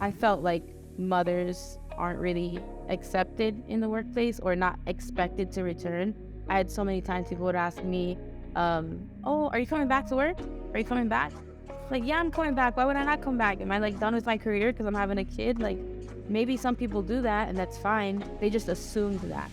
I felt like mothers aren't really accepted in the workplace or not expected to return. I had so many times people would ask me, oh, are you coming back to work? Are you coming back? Like, yeah, I'm coming back. Why would I not come back? Am I like done with my career because I'm having a kid? Like, maybe some people do that and that's fine. They just assumed that.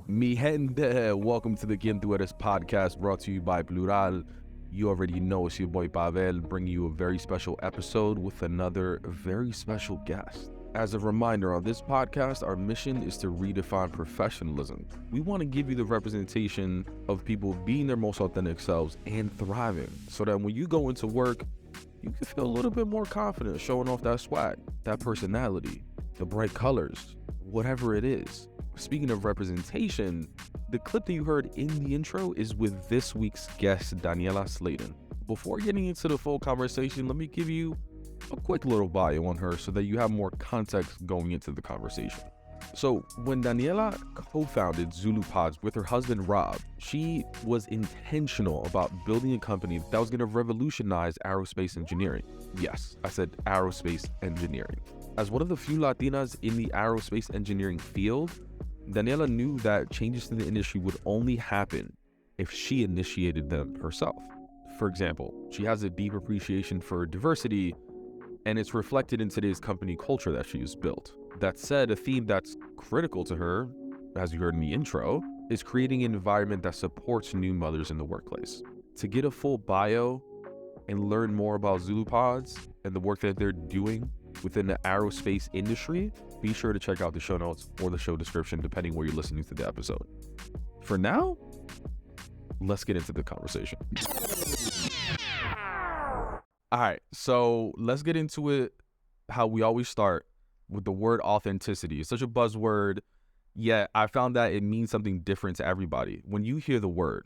Mi gente, welcome to the Quién Tú Eres podcast brought to you by Plural. You already know it's your boy Pavel bringing you a very special episode with another very special guest. As a reminder, on this podcast, our mission is to redefine professionalism. We want to give you the representation of people being their most authentic selves and thriving so that when you go into work, you can feel a little bit more confident showing off that swag, that personality, the bright colors, whatever it is. Speaking of representation, the clip that you heard in the intro is with this week's guest, Daniella Sladen. Before getting into the full conversation, let me give you a quick little bio on her so that you have more context going into the conversation. So when Daniella co-founded Zulu Pods with her husband Rob, she was intentional about building a company that was going to revolutionize aerospace engineering. Yes, I said aerospace engineering. As one of the few Latinas in the aerospace engineering field, Daniella knew that changes to the industry would only happen if she initiated them herself. For example, she has a deep appreciation for diversity, and it's reflected in today's company culture that she has built. That said, a theme that's critical to her, as you heard in the intro, is creating an environment that supports new mothers in the workplace. To get a full bio and learn more about Zulu Pods and the work that they're doing within the aerospace industry, be sure to check out the show notes or the show description, depending where you're listening to the episode. For now, let's get into the conversation. All right, so let's get into it how we always start, with the word authenticity. It's such a buzzword, yet I found that it means something different to everybody. When you hear the word,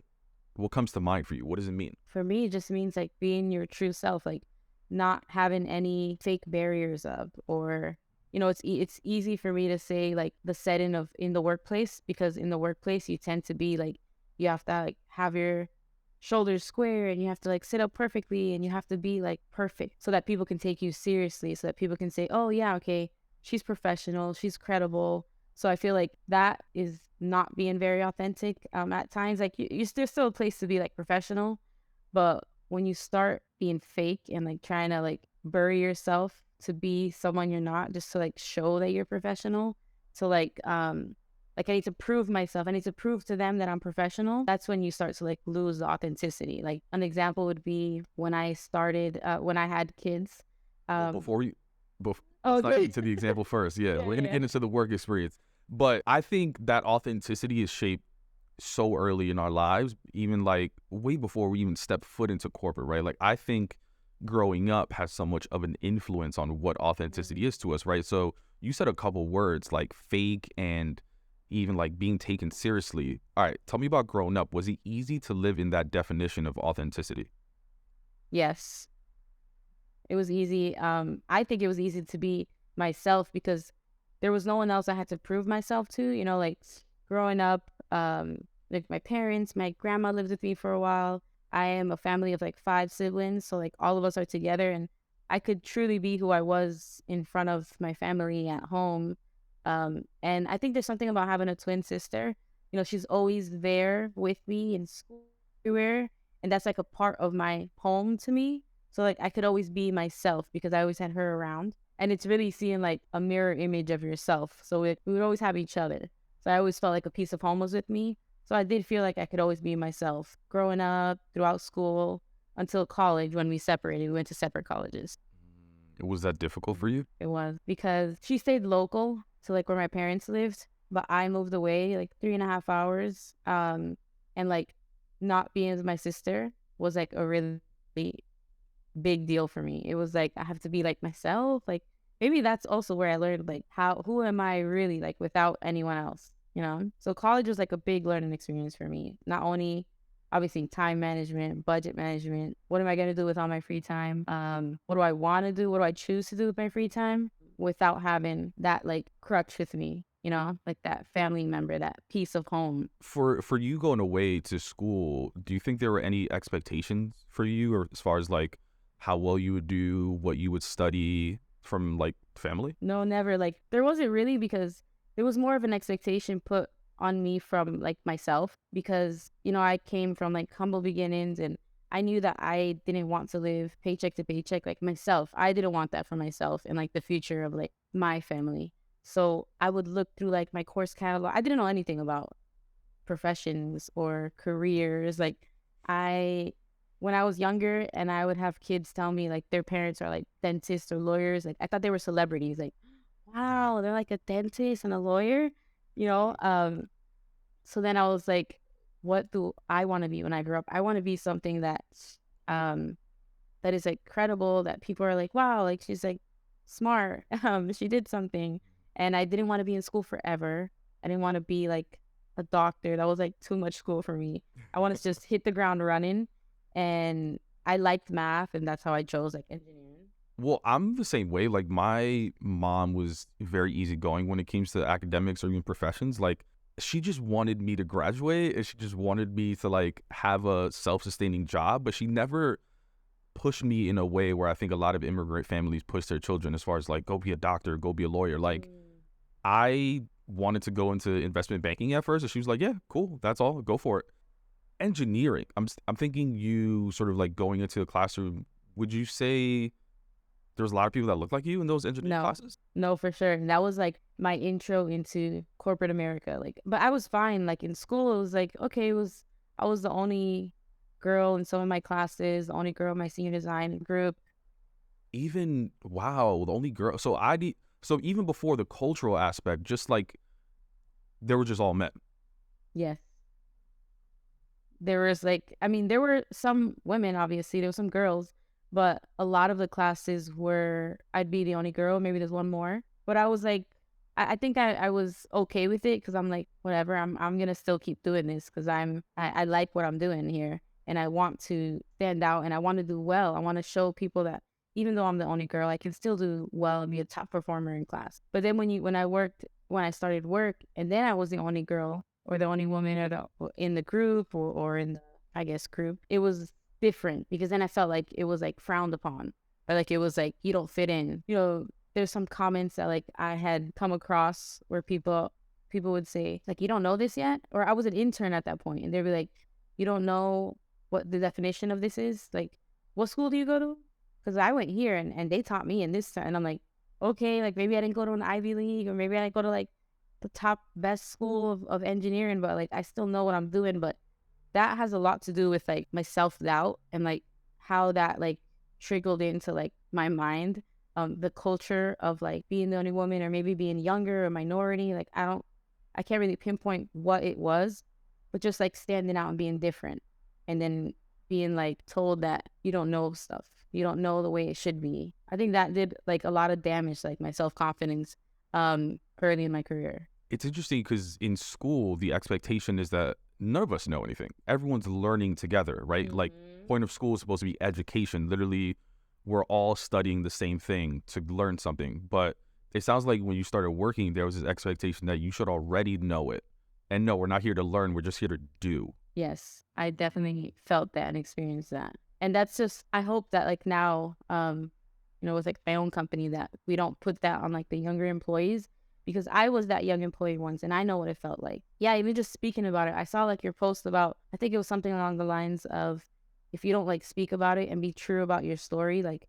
what comes to mind for you? What does it mean? For me, it just means like being your true self, like not having any fake barriers up, or it's easy for me to say like the setting of in the workplace, because in the workplace you tend to be like, you have to like have your shoulders square and you have to like sit up perfectly and you have to be like perfect so that people can take you seriously, so that people can say, oh yeah, okay, she's professional, she's credible. So I feel like that is not being very authentic at times. Like there's still a place to be like professional, but when you start being fake and like trying to like bury yourself to be someone you're not, just to like show that you're professional, to like I need to prove myself, I need to prove to them that I'm professional, that's when you start to like lose the authenticity. Like an example would be when I started when I had kids. Before Oh, let's not get good. into the example first. Yeah, we're gonna Yeah. get into the work experience. But I think that authenticity is shaped so early in our lives, even like way before we even step foot into corporate, right? Like I think growing up has so much of an influence on what authenticity is to us, right? So you said a couple words like fake and even like being taken seriously. All right, tell me about growing up. Was it easy to live in that definition of authenticity? Yes, it was easy. I think it was easy to be myself because there was no one else I had to prove myself to. Like growing up, like my parents, my grandma lived with me for a while. I am a family of like 5 siblings, so like all of us are together, and I could truly be who I was in front of my family at home. And I think there's something about having a twin sister. She's always there with me in school, everywhere, and that's like a part of my home to me. So like I could always be myself because I always had her around. And it's really seeing like a mirror image of yourself. So we would always have each other. So I always felt like a piece of home was with me. So I did feel like I could always be myself growing up, throughout school, until college when we separated. We went to separate colleges. Was that difficult for you? It was because she stayed local to like where my parents lived, but I moved away like 3.5 hours. And like not being with my sister was like a really big deal for me. It was like I have to be like myself. Like maybe that's also where I learned like who am I really like without anyone else. So college was like a big learning experience for me. Not only obviously time management, budget management. What am I going to do with all my free time? What do I want to do? What do I choose to do with my free time without having that like crutch with me? Like that family member, that piece of home. For you going away to school, do you think there were any expectations for you, or as far as like how well you would do, what you would study from like family? No, never. Like there wasn't really, because there was more of an expectation put on me from like myself, because I came from like humble beginnings, and I knew that I didn't want to live paycheck to paycheck like myself. I didn't want that for myself and like the future of like my family. So I would look through like my course catalog. I didn't know anything about professions or careers. Like I when I was younger and I would have kids tell me like their parents are like dentists or lawyers, like I thought they were celebrities. Like, wow, they're like a dentist and a lawyer, you know? So then I was like, what do I want to be when I grow up? I want to be something that um that is like credible, that people are like, wow, like she's like smart. She did something. And I didn't want to be in school forever. I didn't want to be like a doctor. That was like too much school for me. I wanted to just hit the ground running. And I liked math, and that's how I chose like engineering. Well, I'm the same way. Like my mom was very easygoing when it came to academics or even professions. Like she just wanted me to graduate and she just wanted me to like have a self-sustaining job, but she never pushed me in a way where I think a lot of immigrant families push their children as far as like go be a doctor, go be a lawyer. Like I wanted to go into investment banking at first, and she was like, "Yeah, cool, that's all, go for it." Engineering, I'm thinking you sort of like going into a classroom. Would you say there was a lot of people that looked like you in those engineering No, classes? no, for sure. And that was like my intro into corporate America. Like, but I was fine. Like in school, it was like, okay, I was the only girl in some of my classes, the only girl in my senior design group. Even wow, the only girl. So even before the cultural aspect, just like they were just all men. Yes. There was like, I mean, there were some women, obviously, there were some girls, but a lot of the classes were, I'd be the only girl. Maybe there's one more. But I was like, I think I was okay with it, because I'm like, whatever, I'm going to still keep doing this, because I like what I'm doing here. And I want to stand out, and I want to do well. I want to show people that even though I'm the only girl, I can still do well and be a top performer in class. But then when I started work, and then I was the only girl or the only woman in the group, or in the, I guess, group, it was different, because then I felt like it was like frowned upon, or like it was like you don't fit in. There's some comments that like I had come across where people would say like, you don't know this yet, or I was an intern at that point, and they'd be like, you don't know what the definition of this is. Like, what school do you go to? Because I went here, and they taught me in this time, and I'm like, okay, like maybe I didn't go to an Ivy League, or maybe I didn't go to like the top best school of engineering, but like I still know what I'm doing. But that has a lot to do with like my self-doubt, and like how that like trickled into like my mind. The culture of like being the only woman, or maybe being younger or minority. Like I can't really pinpoint what it was, but just like standing out and being different, and then being like told that you don't know stuff, you don't know the way it should be. I think that did like a lot of damage to like my self-confidence early in my career. It's interesting because in school, the expectation is that none of us know anything. Everyone's learning together, right? Like, point of school is supposed to be education. Literally, we're all studying the same thing to learn something. But it sounds like when you started working, there was this expectation that you should already know it. And no, we're not here to learn. We're just here to do. Yes, I definitely felt that and experienced that. And that's just, I hope that like now, with like my own company, that we don't put that on like the younger employees, because I was that young employee once, and I know what it felt like. Yeah, even just speaking about it. I saw like your post about, I think it was something along the lines of, if you don't like speak about it and be true about your story, like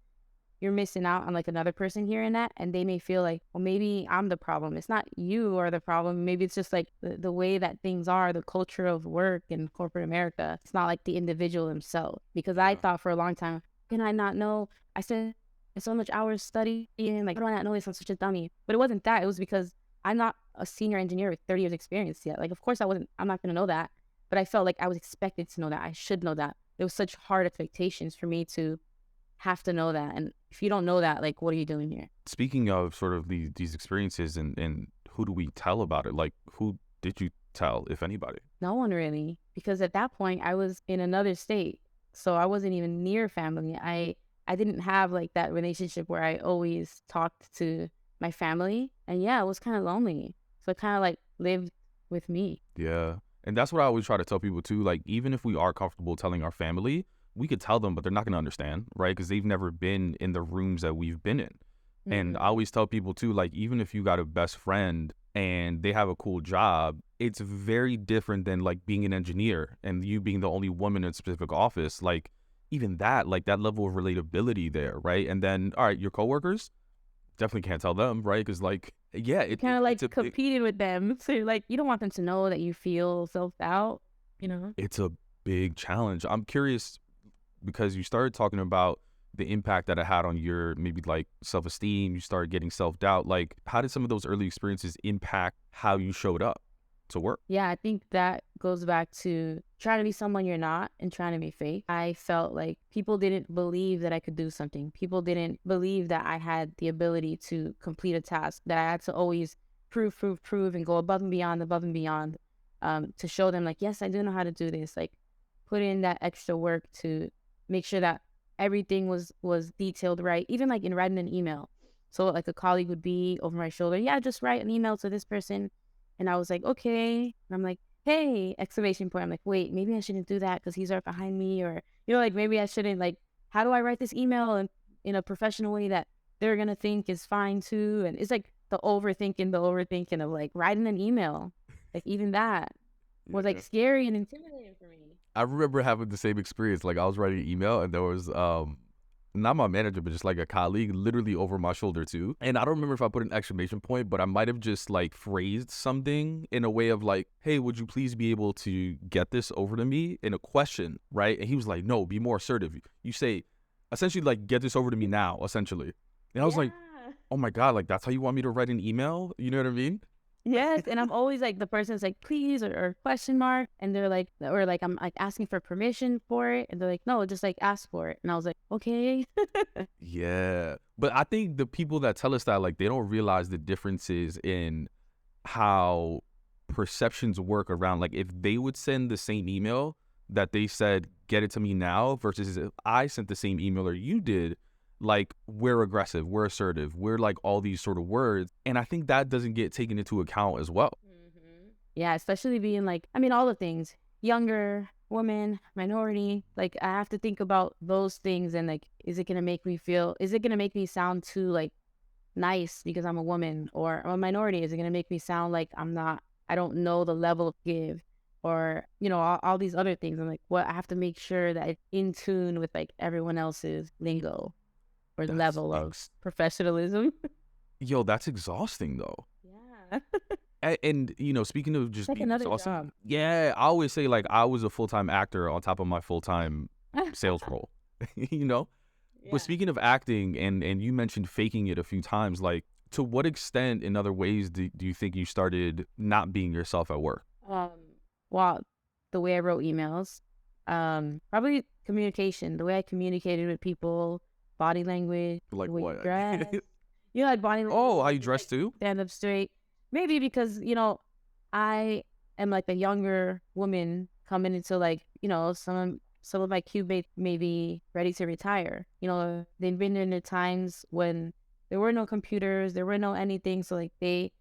you're missing out on like another person hearing that, and they may feel like, well, maybe I'm the problem. It's not you are the problem. Maybe it's just like the way that things are, the culture of work in corporate America. It's not like the individual himself. Because I thought for a long time, can I not know? I spent so much hours studying, like, how do I not know this? I'm such a dummy. But it wasn't that. It was because I'm not a senior engineer with 30 years experience yet. Like, of course I'm not going to know that. But I felt like I was expected to know that. I should know that. There was such hard expectations for me to have to know that. And if you don't know that, like, what are you doing here? Speaking of sort of these experiences and who do we tell about it? Like, who did you tell, if anybody? No one really, because at that point I was in another state. So I wasn't even near family. I didn't have like that relationship where I always talked to my family. And yeah, it was kind of lonely. So it kind of like lived with me. Yeah. And that's what I always try to tell people too. Like, even if we are comfortable telling our family, we could tell them, but they're not going to understand, right? Because they've never been in the rooms that we've been in. And I always tell people too, like, even if you got a best friend and they have a cool job, it's very different than like being an engineer and you being the only woman in a specific office. Like, even that, like that level of relatability there, right? And then, all right, your coworkers, definitely can't tell them, right? Because like, yeah, Kind of like it's a big, competing with them. So you're like, you don't want them to know that you feel self doubt, you know? it's a big challenge. I'm curious because you started talking about the impact that it had on your maybe like self-esteem. You started getting self-doubt. Like, how did some of those early experiences impact how you showed up to work? Yeah, I think that goes back to trying to be someone you're not and trying to be fake. I felt like people didn't believe that I could do something. People didn't believe that I had the ability to complete a task, that I had to always prove, and go above and beyond, to show them like, yes, I do know how to do this. Like, put in that extra work to make sure that everything was detailed right, even like in writing an email. So like a colleague would be over my shoulder, yeah, just write an email to this person. And I was like, okay. And I'm like, hey, exclamation point. I'm like, wait, maybe I shouldn't do that because he's right behind me. Or, like maybe I shouldn't, like, how do I write this email in a professional way that they're going to think is fine too? And it's like the overthinking of like writing an email. Like even that was like Yeah. scary and intimidating for me. I remember having the same experience. Like, I was writing an email and there was not my manager, but just like a colleague literally over my shoulder too. And I don't remember if I put an exclamation point, but I might have just like phrased something in a way of like, hey, would you please be able to get this over to me, in a question, right? And he was like, no, be more assertive. You say, essentially, like, get this over to me now, essentially. And I was like, Yeah. oh my God, like, that's how you want me to write an email? You know what I mean? Yes, and I'm always like the person's like, please, or question mark, and they're like, or like I'm like asking for permission for it, and they're like, no, just like ask for it, and I was like, okay. Yeah. But I think the people that tell us that, like, they don't realize the differences in how perceptions work around, like, if they would send the same email that they said, get it to me now, versus if I sent the same email or you did, like, we're aggressive, we're assertive, we're like all these sort of words. And I think that doesn't get taken into account as well. Yeah, especially being like, I mean, all the things, younger, woman, minority, like I have to think about those things and like, is it going to make me sound too like nice because I'm a woman or a minority? Is it going to make me sound like I don't know the level of give, or, all these other things. I'm like, I have to make sure that it's in tune with like everyone else's lingo or That's level of professionalism. Yo, that's exhausting though. Yeah. And speaking of It's just like being another exhausting, job. yeah, I always say like I was a full-time actor on top of my full-time sales role, you know? But Yeah. speaking of acting, and you mentioned faking it a few times, like, to what extent in other ways do you think you started not being yourself at work? Um, well, the way I wrote emails, probably communication, the way I communicated with people, body language, the Like way you what? dress, like body language, Oh, how like you just dress like too? stand up straight. Maybe because, I am like a younger woman coming into like, some of my cube mates may be ready to retire. They've been in the times when there were no computers, there were no anything. So like they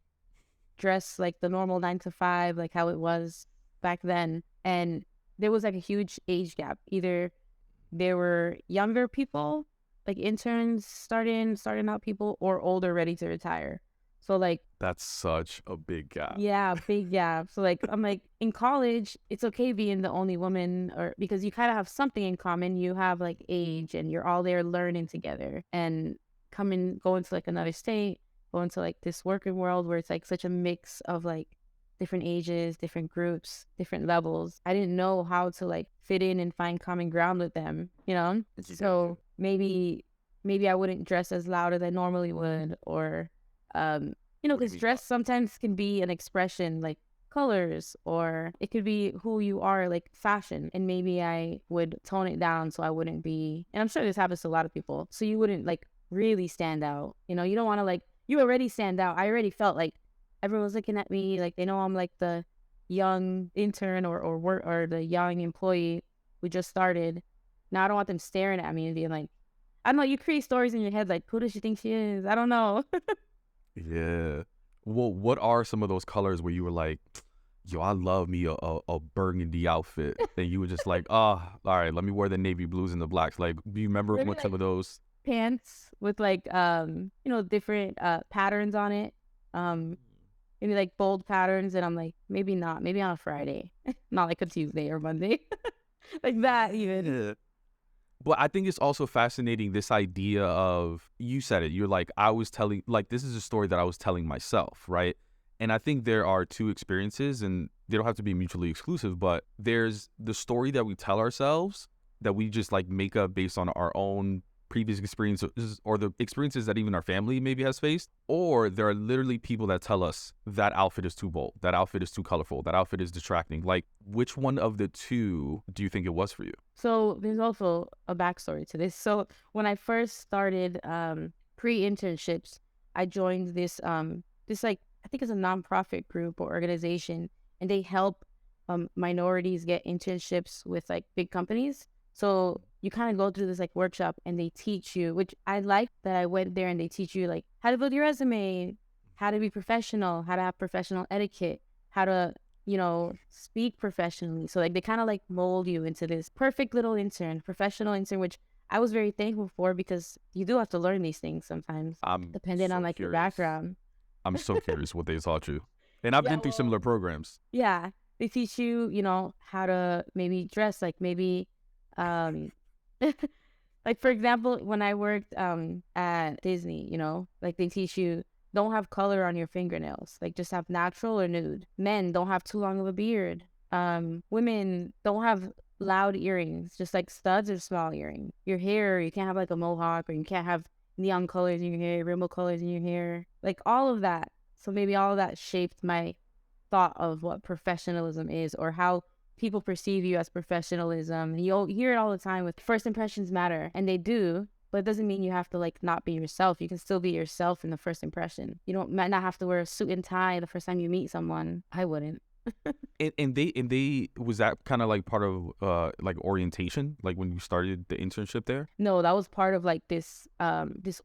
dress like the normal 9 to 5, like how it was back then. And there was like a huge age gap. Either there were younger people, like interns starting out people, or older ready to retire. So like, That's such a big gap. yeah, big gap. So like I'm like in college, it's okay being the only woman, or because you kind of have something in common. You have like age and you're all there learning together, and going to like another state, going to like this working world where it's like such a mix of like different ages, different groups, different levels. I didn't know how to like fit in and find common ground with them. So maybe I wouldn't dress as loud as I normally would, or um What do you because mean? dress sometimes can be an expression, like colors, or it could be who you are, like fashion. And maybe I would tone it down so I wouldn't be, and I'm sure this happens to a lot of people, so you wouldn't like really stand out. You don't want to like, you already stand out. I already felt like everyone was looking at me, like they know I'm like the young intern or the young employee who just started. Now I don't want them staring at me and being like, I don't know, you create stories in your head like, who does she think she is? I don't know. Yeah. Well, what are some of those colors where you were like, yo, I love me a burgundy outfit. And you were just like, oh, all right, let me wear the navy blues and the blacks. Like, do you remember Maybe what some like of those? pants with like different patterns on it. Maybe like bold patterns, and I'm like, maybe not. Maybe on a Friday, not like a Tuesday or Monday, like that even. Yeah. But I think it's also fascinating, this idea of, you said it, you're like, I was telling, like, this is a story that I was telling myself, right? And I think there are two experiences, and they don't have to be mutually exclusive, but there's the story that we tell ourselves that we just like make up based on our own previous experiences or the experiences that even our family maybe has faced. Or there are literally people that tell us that outfit is too bold, that outfit is too colorful, that outfit is distracting. Like, which one of the two do you think it was for you? So there's also a backstory to this. So when I first started pre-internships, I joined this like, I think it's a nonprofit group or organization, and they help minorities get internships with like big companies. So you kind of go through this like workshop, and they teach you, which I like that I went there, and they teach you like how to build your resume, how to be professional, how to have professional etiquette, how to speak professionally. So like they kind of like mold you into this perfect little intern, professional intern, which I was very thankful for, because you do have to learn these things sometimes, I'm depending on so like your curious. background. I'm so curious what they taught you. And I've Yeah, been through well, similar programs. yeah, they teach you, how to maybe dress, like maybe, um, like for example, when I worked at Disney, like they teach you, don't have color on your fingernails, like just have natural or nude. Men don't have too long of a beard. Women don't have loud earrings, just like studs or small earring. Your hair, you can't have like a mohawk, or you can't have neon colors in your hair, rainbow colors in your hair, like all of that. So maybe all of that shaped my thought of what professionalism is, or how people perceive you as professionalism. You'll hear it all the time with first impressions matter, and they do, but it doesn't mean you have to like not be yourself. You can still be yourself in the first impression. You don't might not have to wear a suit and tie the first time you meet someone. I wouldn't. And they was that kind of like part of like orientation, like when you started the internship there? No, that was part of like this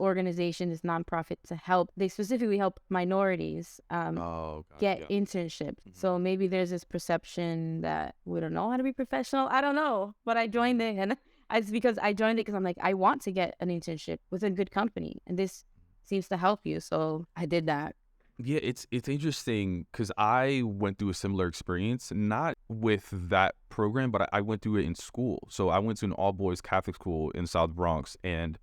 organization, this nonprofit, to help. They specifically help minorities Oh, got it. get Yeah. internships. Mhm. So maybe there's this perception that we don't know how to be professional. I don't know, but I joined it, and it's because I joined it because I'm like, I want to get an internship with a good company, and this seems to help you. So I did that. Yeah, it's interesting because I went through a similar experience, not with that program, but I went through it in school. So I went to an all boys Catholic school in South Bronx, and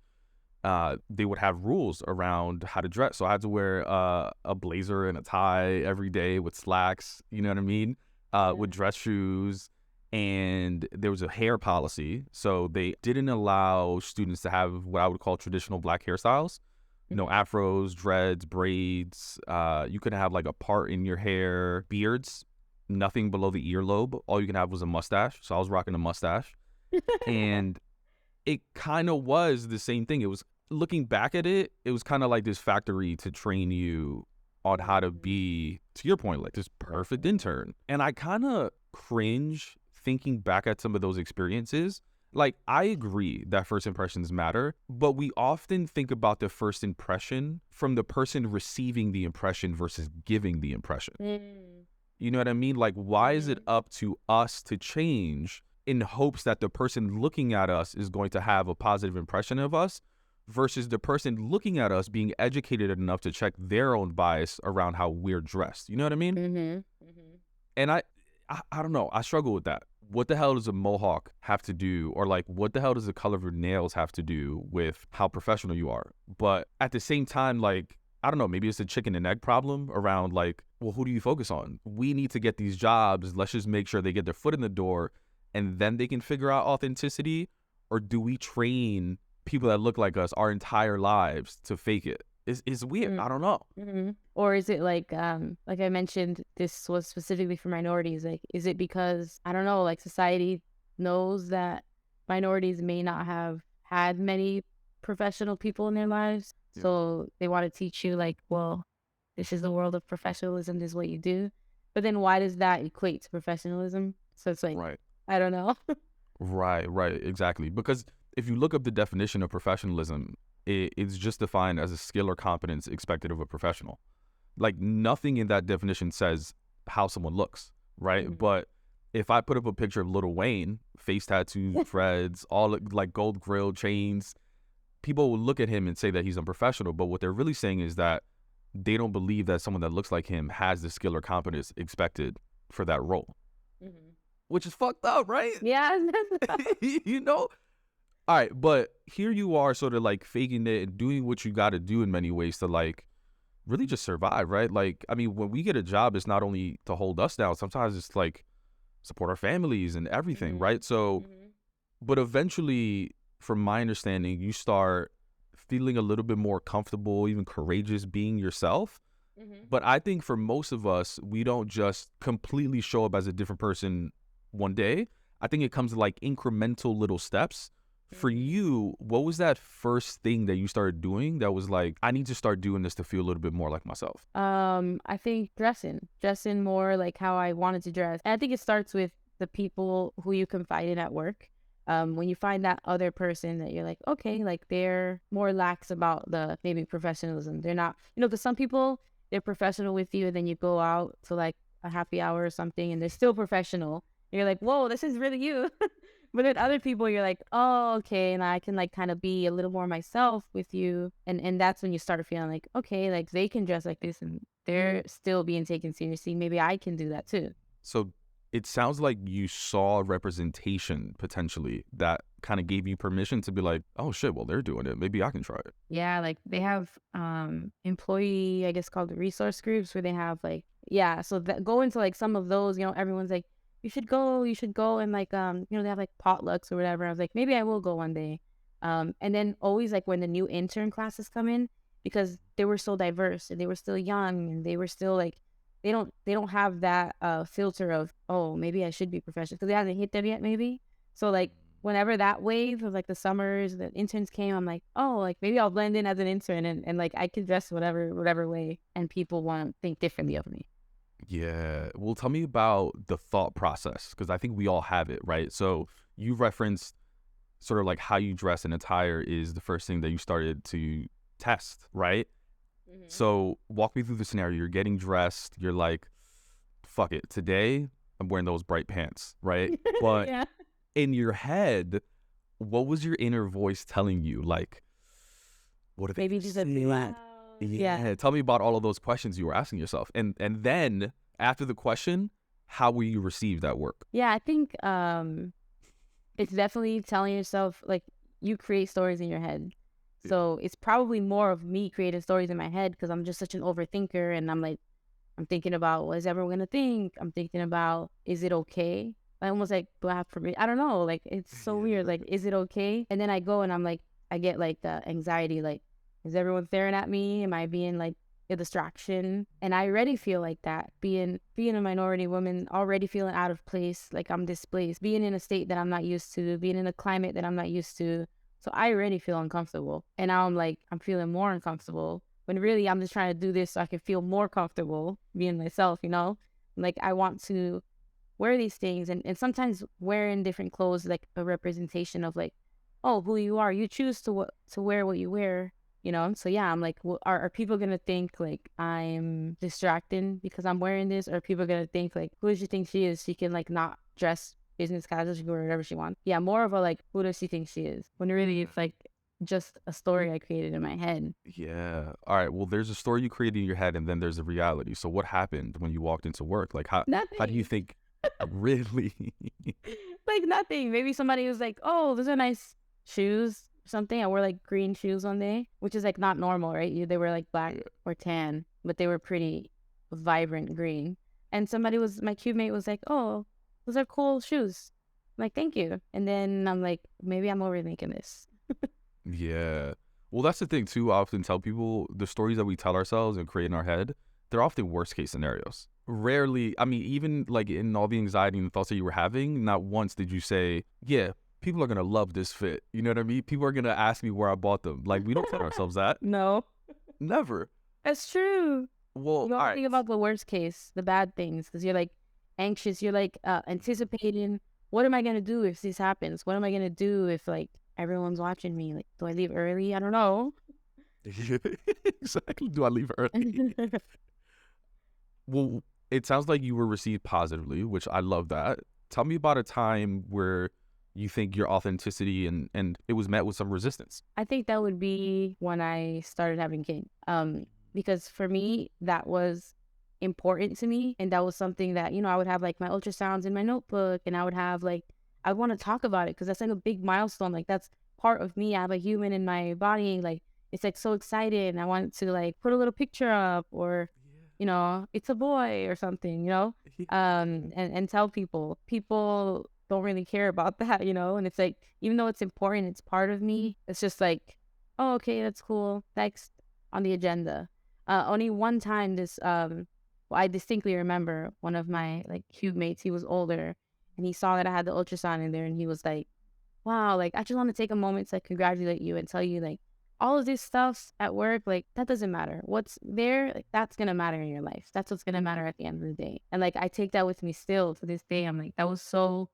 they would have rules around how to dress. So I had to wear a blazer and a tie every day with slacks, you know what I mean? With Yeah. dress shoes. And there was a hair policy. So they didn't allow students to have what I would call traditional black hairstyles. No Mhm. afros, dreads, braids. You couldn't have like a part in your hair, beards, nothing below the earlobe. All you can have was a mustache. So I was rocking a mustache. And it kind of was the same thing. It was, looking back at it, it was kind of like this factory to train you on how to Mhm. be, to your point, like this perfect intern. And I kind of cringe thinking back at some of those experiences. Like, I agree that first impressions matter, but we often think about the first impression from the person receiving the impression versus giving the impression. Mm. You know what I mean? Like, why is it Mhm. up to us to change in hopes that the person looking at us is going to have a positive impression of us versus the person looking at us being educated enough to check their own bias around how we're dressed? You know what I mean? Mhm. Mhm. And I don't know. I struggle with that. What the hell does a mohawk have to do, or like, what the hell does the color of your nails have to do with how professional you are? But at the same time, like, I don't know, maybe it's a chicken and egg problem around like, well, who do you focus on? We need to get these jobs. Let's just make sure they get their foot in the door and then they can figure out authenticity. Or do we train people that look like us our entire lives to fake it? It's weird. Mm. I don't know. Mhm. Or is it like I mentioned, this was specifically for minorities? Like, is it because, I don't know, like society knows that minorities may not have had many professional people in their lives, Yeah. so they want to teach you like, well, this is the world of professionalism. This is what you do. But then why does that equate to professionalism? So it's like, Right. I don't know. Right, exactly. Because if you look up the definition of professionalism, it's just defined as a skill or competence expected of a professional. Like, nothing in that definition says how someone looks. right? Mhm. But if I put up a picture of Lil Wayne, face tattoos, dreads, all like gold grill chains, people will look at him and say that he's unprofessional. But what they're really saying is that they don't believe that someone that looks like him has the skill or competence expected for that role, Mhm. which is fucked up, right? Yeah. You know? All right, but here you are sort of like faking it and doing what you got to do in many ways to like really just survive, right? Like, I mean, when we get a job, it's not only to hold us down, sometimes it's like support our families and everything, Mhm. right? So, Mhm. but eventually, from my understanding, you start feeling a little bit more comfortable, even courageous being yourself. Mhm. But I think for most of us, we don't just completely show up as a different person one day. I think it comes to like incremental little steps. For Mhm. you, what was that first thing that you started doing that was like, I need to start doing this to feel a little bit more like myself? I think dressing more like how I wanted to dress. And I think it starts with the people who you confide in at work. When you find that other person that you're like, okay, like they're more lax about the maybe professionalism. They're not, because some people they're professional with you, and then you go out to like a happy hour or something, and they're still professional. And you're like, whoa, this is really you. But then other people, you're like, oh, okay, and I can like kind of be a little more myself with you, and that's when you start feeling like, okay, like they can dress like this, and they're still being taken seriously. Maybe I can do that too. So it sounds like you saw representation potentially that kind of gave you permission to be like, oh shit, well, they're doing it. Maybe I can try it. Yeah, like they have employee, I guess called resource groups where they have like, yeah, so that go into like some of those, everyone's like, you should go, and like they have like potlucks or whatever. I was like, maybe I will go one day. And then always like when the new intern classes come in, because they were so diverse and they were still young, and they were still like, they don't have that filter of, oh, maybe I should be professional, because they haven't hit there yet maybe. So like whenever that wave of like the summers, the interns came, I'm like, oh, like maybe I'll blend in as an intern, and like I can dress whatever way, and people want to think differently of me. Yeah. Well, tell me about the thought process because I think we all have it, right? So you referenced sort of like how you dress and attire is the first thing that you started to test, right? Hmm. So walk me through the scenario. You're getting dressed. You're like, fuck it. Today, I'm wearing those bright pants, right? But Yeah. in your head, what was your inner voice telling you? Like, what are they Maybe gonna just a bit say? loud. Yeah. Yeah, tell me about all of those questions you were asking yourself, and then after the question, how will you receive that work? Yeah, I think it's definitely telling yourself, like, you create stories in your head. Yeah. So it's probably more of me creating stories in my head, because I'm just such an overthinker, and I'm like, I'm thinking about what is everyone gonna think? I'm thinking about, is it okay? I almost like, do I have permission? I don't know. Like it's so weird. Like, is it okay? And then I go and I'm like, I get like the anxiety. Like, is everyone staring at me? Am I being like a distraction? And I already feel like that. Being a minority woman, already feeling out of place. Like I'm displaced. Being in a state that I'm not used to. Being in a climate that I'm not used to. So I already feel uncomfortable. And now I'm like, I'm feeling more uncomfortable, when really I'm just trying to do this so I can feel more comfortable being myself. Like I want to wear these things, and sometimes wearing different clothes like a representation of like, oh, who you are. You choose to wear what you wear. So yeah, I'm like, well, are people gonna think like I'm distracting because I'm wearing this, or are people gonna think like, who does she think she is? She can like not dress business casual, she can wear whatever she wants. Yeah, more of a like, who does she think she is? When really it's like just a story I created in my head. Yeah. All right. Well, there's a story you created in your head, and then there's a reality. So, what happened when you walked into work? Like, how do you Nothing. think? Really? Like nothing. Maybe somebody was like, "Oh, those are nice shoes." Something. I wore like green shoes one day, which is like not normal, right? They were like black Yeah. or tan, but they were pretty vibrant green. And my cube mate was like, "Oh, those are cool shoes." I'm like, "Thank you." And then I'm like, maybe I'm overthinking this. Yeah. Well, that's the thing too. I often tell people the stories that we tell ourselves and create in our head, they're often worst case scenarios. Rarely, I mean, even like in all the anxiety and the thoughts that you were having, not once did you say, yeah, people are going to love this fit. You know what I mean? People are going to ask me where I bought them. Like, we don't tell ourselves that. No, Never. that's true. Well, You all always right. think about the worst case, the bad things, because you're like anxious. You're like anticipating, what am I gonna do if this happens? What am I gonna do if like everyone's watching me? Like, do I leave early? I don't know. Exactly. Do I leave early? Well, it sounds like you were received positively, which I love that. Tell me about a time where you think your authenticity and it was met with some resistance. I think that would be when I started having kids. Because for me, that was important to me. And that was something that, I would have like my ultrasounds in my notebook, and I would have like, I want to talk about it because that's like a big milestone. Like that's part of me. I have a human in my body. Like it's like so excited. And I want to like put a little picture up, or, it's a boy or something, and tell people. People don't really care about that, and it's like, even though it's important, it's part of me. It's just like, oh, okay, that's cool. Next on the agenda. Only one time well, I distinctly remember one of my like cube mates, he was older, and he saw that I had the ultrasound in there, and he was like, wow, like I just want to take a moment to like, congratulate you and tell you like all of this stuff at work, like that doesn't matter. What's there, like that's gonna matter in your life. That's what's gonna matter at the end of the day. And like I take that with me still to this day. I'm like, that was so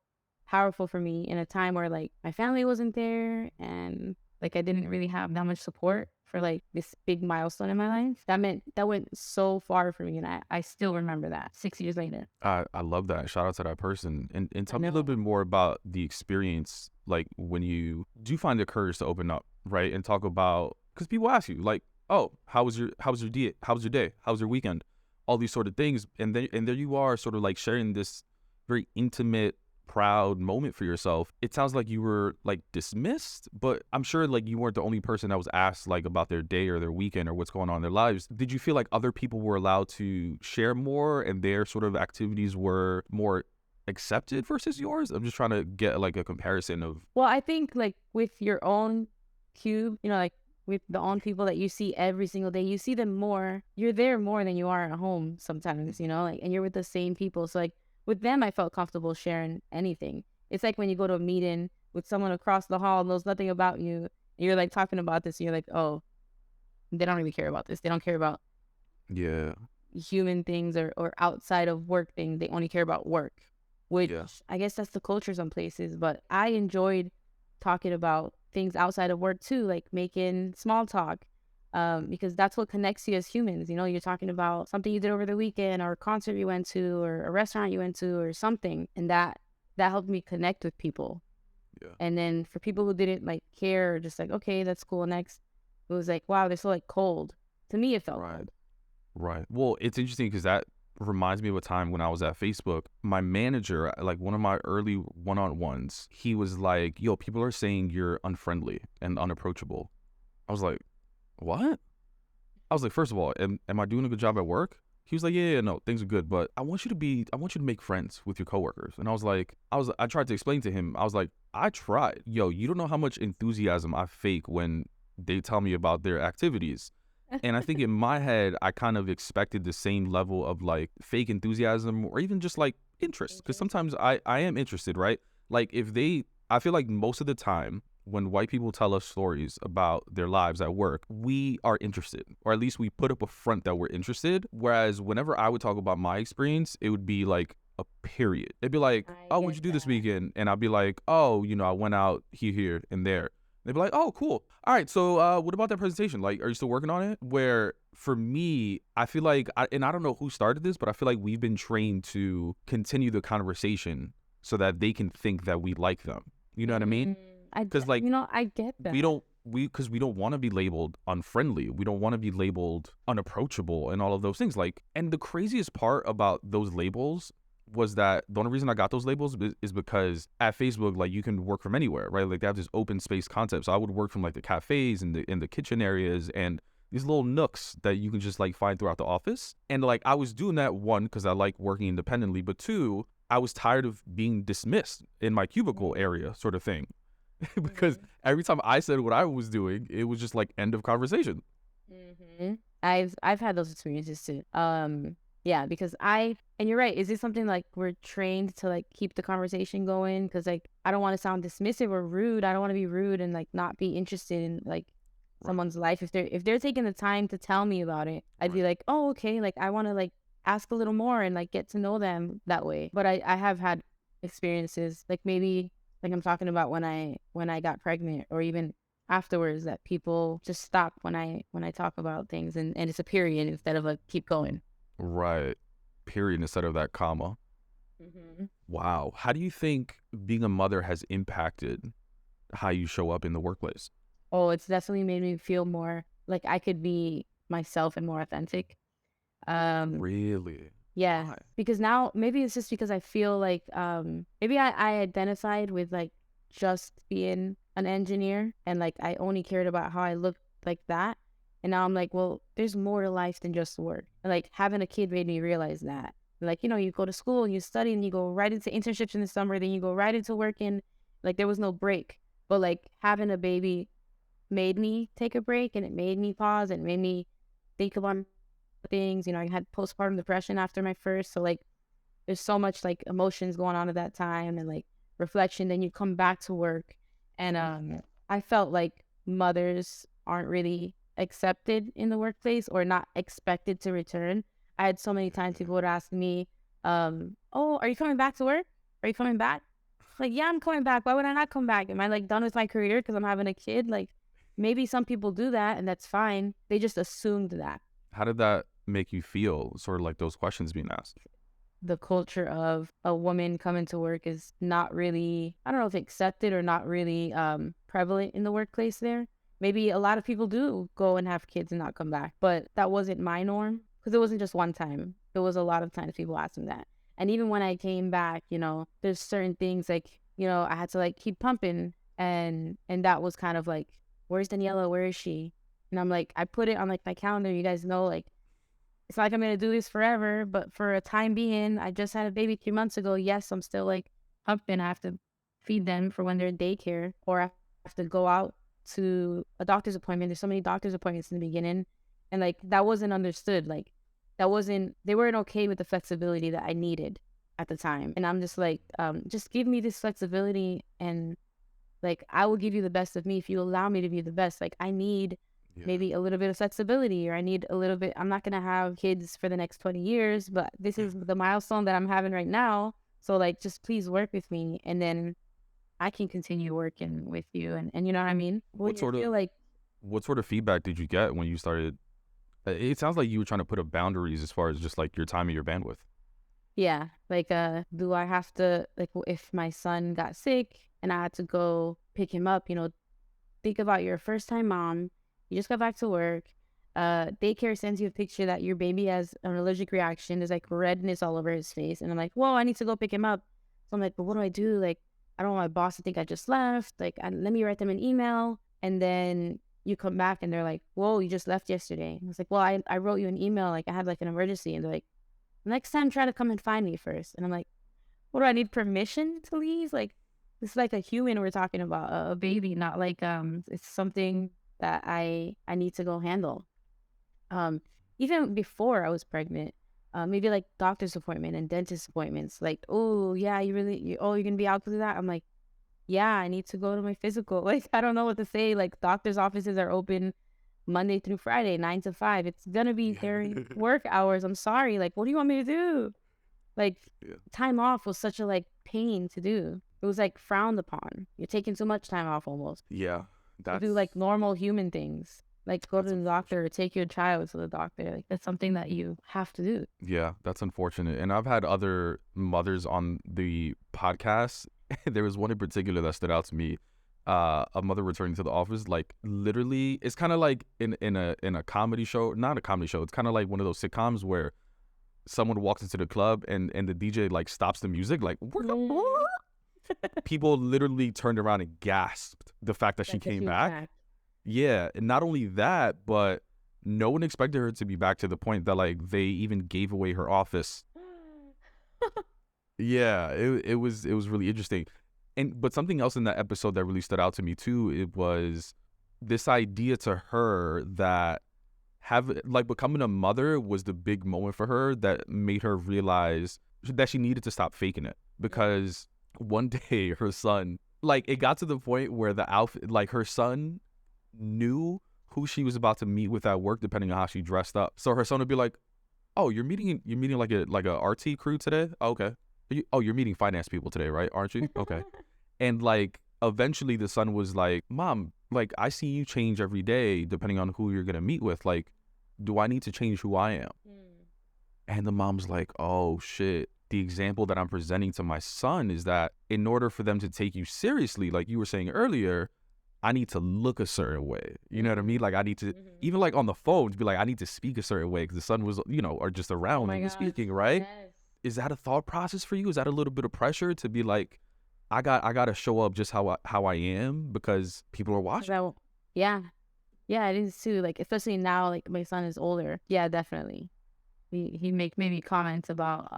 powerful for me in a time where like my family wasn't there, and like I didn't really have that much support for like this big milestone in my life. That went so far for me, and I still remember that 6 years later. I love that. Shout out to that person. And I tell me a little know. bit more about the experience, like when you do find the courage to open up, right? And talk about, because people ask you, like, oh, how was your day? How was your day? How was your weekend? All these sort of things. And there you are sort of like sharing this very intimate, proud moment for yourself. It sounds like you were like dismissed, but I'm sure like you weren't the only person that was asked like about their day or their weekend or what's going on in their lives. Did you feel like other people were allowed to share more and their sort of activities were more accepted versus yours? I'm just trying to get like a comparison of. Well, I think like with your own cube, like with the own people that you see every single day, you see them more. You're there more than you are at home sometimes, like, and you're with the same people. So like with them, I felt comfortable sharing anything. It's like when you go to a meeting with someone across the hall, knows nothing about you, and you're like talking about this, and you're like, oh, they don't really care about this. They don't care about Yeah. human things or outside of work things. They only care about work, which Yeah. I guess that's the culture some places. But I enjoyed talking about things outside of work too, like making small talk, because that's what connects you as humans. You're talking about something you did over the weekend, or a concert you went to, or a restaurant you went to, or something, and that helped me connect with people. Yeah. And then for people who didn't like care, or just like, okay, that's cool, next, it was like, wow, they're so like cold. To me, it felt Right. cold. Right. Well, it's interesting because that reminds me of a time when I was at Facebook. My manager, like one of my early one-on-ones, he was like, yo, people are saying you're unfriendly and unapproachable. I was like, what? I was like, first of all, am I doing a good job at work? He was like, yeah, no, things are good, but I want you to make friends with your coworkers. And I was like, I tried to explain to him, I was like, I tried. Yo, you don't know how much enthusiasm I fake when they tell me about their activities. And I think in my head, I kind of expected the same level of like fake enthusiasm or even just like interest. Because Interest. sometimes I am interested, right? Like I feel like most of the time when white people tell us stories about their lives at work, we are interested, or at least we put up a front that we're interested. Whereas whenever I would talk about my experience, it would be like a period. They'd be like, I oh, what'd get you do this that. weekend? And I'd be like, oh, I went out here, and there. They'd be like, oh, cool. All right, so what about that presentation? Like, are you still working on it? Where for me, I feel like, and I don't know who started this, but I feel like we've been trained to continue the conversation so that they can think that we like them. You know what I mean? Because like I get we that. don't we don't want to be labeled unfriendly. We don't want to be labeled unapproachable and all of those things. Like, and the craziest part about those labels was that the only reason I got those labels is because at Facebook, like, you can work from anywhere, right? Like, they have this open space concept. So I would work from like the cafes and the kitchen areas and these little nooks that you can just like find throughout the office. And like, I was doing that, one, because I like working independently, but two, I was tired of being dismissed in my cubicle area, sort of thing. Because Mm-hmm. every time I said what I was doing, it was just like end of conversation. Mm-hmm. I've had those experiences too. Yeah, because and you're right. Is this something like we're trained to like keep the conversation going? Because like I don't want to sound dismissive or rude. I don't want to be rude and like not be interested in like Right, someone's life. If they're taking the time to tell me about it, I'd be right, like, oh, okay. Like I want to like ask a little more and like get to know them that way. But I have had experiences like maybe like I'm talking about when I got pregnant, or even afterwards, that people just stop when I talk about things, and it's a period instead of a keep going. right. period instead of that comma. Hmm. Wow. How do you think being a mother has impacted how you show up in the workplace? Oh, it's definitely made me feel more like I could be myself and more authentic. Um, Really? yeah, Why? because now maybe it's just because I feel like maybe I identified with like just being an engineer and like I only cared about how I looked like that. And now I'm like, well, there's more to life than just work. And like having a kid made me realize that. Like, you go to school and you study and you go right into internships in the summer, then you go right into working. Like there was no break. But like having a baby made me take a break and it made me pause and made me think about things. I had postpartum depression after my first. So like there's so much like emotions going on at that time and like reflection. Then you come back to work and I felt like mothers aren't really accepted in the workplace or not expected to return. I had so many times people would ask me, oh, are you coming back to work? Are you coming back? Like, yeah, I'm coming back. Why would I not come back? Am I like done with my career because I'm having a kid? Like, maybe some people do that and that's fine. They just assumed that. How did that make you feel? Sort of like those questions being asked. The culture of a woman coming to work is not really, I don't know if accepted or not really prevalent in the workplace there. Maybe a lot of people do go and have kids and not come back, but that wasn't my norm because it wasn't just one time. It was a lot of times people asked me that. And even when I came back, there's certain things like, I had to like keep pumping and that was kind of like, where's Daniela? Where is she? And I'm like, I put it on like my calendar. You guys know, like, it's not like I'm gonna do this forever, but for a time being, I just had a baby 3 months ago. Yes, I'm still like pumping. I have to feed them for when they're in daycare, or I have to go out to a doctor's appointment. There's so many doctor's appointments in the beginning, and like that wasn't understood. Like they weren't okay with the flexibility that I needed at the time. And I'm just like, just give me this flexibility, and like I will give you the best of me if you allow me to be the best. Like I need Yeah. maybe a little bit of flexibility or I need a little bit. I'm not going to have kids for the next 20 years, but this is the milestone that I'm having right now. So like just please work with me and then I can continue working with you and you know what I mean? When What you sort of feel like what sort of feedback did you get when you started? It sounds like you were trying to put up boundaries as far as just like your time and your bandwidth. yeah, like do I have to like if my son got sick and I had to go pick him up, think about your first time mom. You just got back to work. Daycare sends you a picture that your baby has an allergic reaction. There's like redness all over his face. And I'm like, whoa, I need to go pick him up. So I'm like, but what do I do? Like, I don't want my boss to think I just left. Like, let me write them an email. And then you come back and they're like, whoa, you just left yesterday. And I was like, well, I wrote you an email. Like, I had like an emergency. And they're like, next time, try to come and find me first. And I'm like, what do I need permission to leave? Like, it's like a human we're talking about, a baby, not like it's something that I need to go handle. Um, Even before I was pregnant, maybe like doctor's appointment and dentist appointments. Like, oh yeah, you're gonna be out to that. I'm like, yeah, I need to go to my physical. Like, I don't know what to say. Like, doctor's offices are open Monday through Friday, 9 to 5. It's gonna be during Yeah. work hours. I'm sorry. Like, what do you want me to do? Like Yeah. time off was such a like pain to do. It was like frowned upon. You're taking too much time off almost Yeah. to do That's like normal human things. Like go to that's the doctor unfortunate. or take your child to the doctor. Like that's something that you have to do. Yeah, that's unfortunate. And I've had other mothers on the podcast. There was one in particular that stood out to me. A mother returning to the office, like literally, it's kind of like in a comedy show, not a comedy show. It's kind of like one of those sitcoms where someone walks into the club and the DJ like stops the music, like Mm. people literally turned around and gasped the fact that she That's a came huge back. fact. Yeah, and not only that, but no one expected her to be back to the point that like they even gave away her office. Yeah, it was really interesting. And but something else in that episode that really stood out to me too, it was this idea to her that have like becoming a mother was the big moment for her that made her realize that she needed to stop faking it because one day her son, like it got to the point where the outfit, like her son knew who she was about to meet with at work depending on how she dressed up. So her son would be like, "Oh, you're meeting like a RT crew today? Oh, okay. You're meeting finance people today, right? Aren't you? Okay." And like eventually the son was like, "Mom, like I see you change every day depending on who you're gonna meet with. Like, do I need to change who I am?" Mm. And the mom's like, oh shit. The example that I'm presenting to my son is that in order for them to take you seriously, like you were saying earlier, I need to look a certain way. You know what I mean? Like I need to, even like on the phone, to be like, I need to speak a certain way because the son was, or just Oh around my and gosh. speaking, right? Yes. Is that a thought process for you? Is that a little bit of pressure to be like, I got to show up just how I am because people are 'Cause watching? yeah. Yeah, it is too. Like, especially now, like my son is older. Yeah, definitely. He make maybe comments about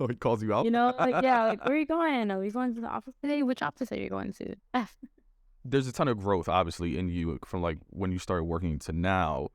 Oh, he calls you out? like, yeah, like, where are you going? Are we going to the office today? Which office are you going to? There's a ton of growth, obviously, in you from like when you started working to now.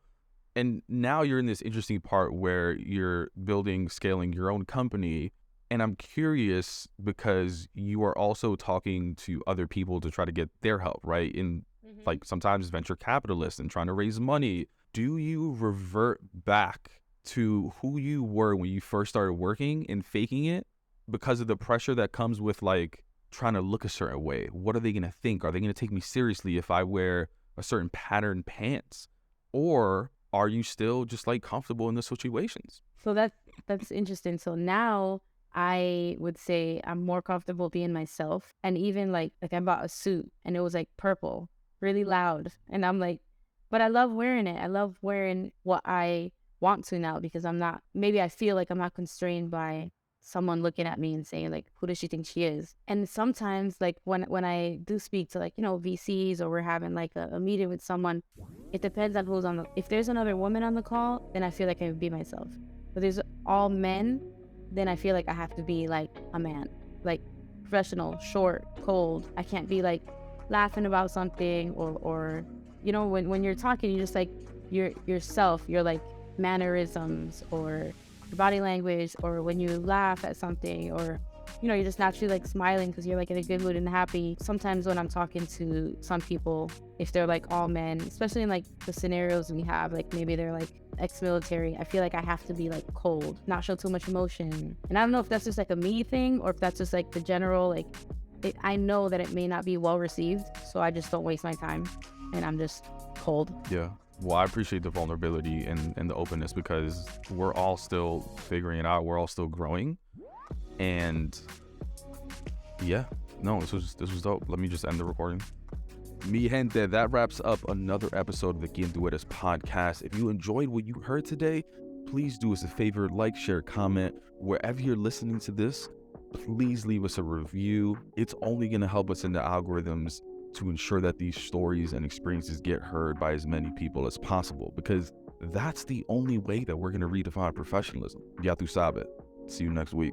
And now you're in this interesting part where you're building, scaling your own company. And I'm curious because you are also talking to other people to try to get their help, right? In like sometimes venture capitalists and trying to raise money. Do you revert back to who you were when you first started working and faking it because of the pressure that comes with like trying to look a certain way? What are they going to think? Are they going to take me seriously if I wear a certain pattern pants? Or are you still just like comfortable in the situations? So that's interesting. So now I would say I'm more comfortable being myself. And even like I bought a suit and it was like purple, really loud. And I'm like, but I love wearing it. I love wearing what I want to now because I'm not, maybe I feel like I'm not constrained by someone looking at me and saying like, who does she think she is? And sometimes like when I do speak to like, VCs or we're having like a meeting with someone, it depends on who's on if there's another woman on the call, then I feel like I can be myself. But there's all men, then I feel like I have to be like a man, like professional, short, cold. I can't be like laughing about something or when you're talking, you're just like yourself, you're like mannerisms or your body language, or when you laugh at something, or you're just naturally like smiling because you're like in a good mood and happy. Sometimes when I'm talking to some people, if they're like all men, especially in like the scenarios we have, like maybe they're like ex-military, I feel like I have to be like cold, not show too much emotion. And I don't know if that's just like a me thing or if that's just like the general, like I know that it may not be well received, so I just don't waste my time and I'm just cold. Yeah. Well, I appreciate the vulnerability and the openness because we're all still figuring it out. We're all still growing. And yeah, no, this was dope. Let me just end the recording. Mi gente, that wraps up another episode of the Quién Tú Eres podcast. If you enjoyed what you heard today, please do us a favor, like, share, comment. Wherever you're listening to this, please leave us a review. It's only going to help us in the algorithms to ensure that these stories and experiences get heard by as many people as possible, because that's the only way that we're going to redefine professionalism. Ya tu sabe. See you next week.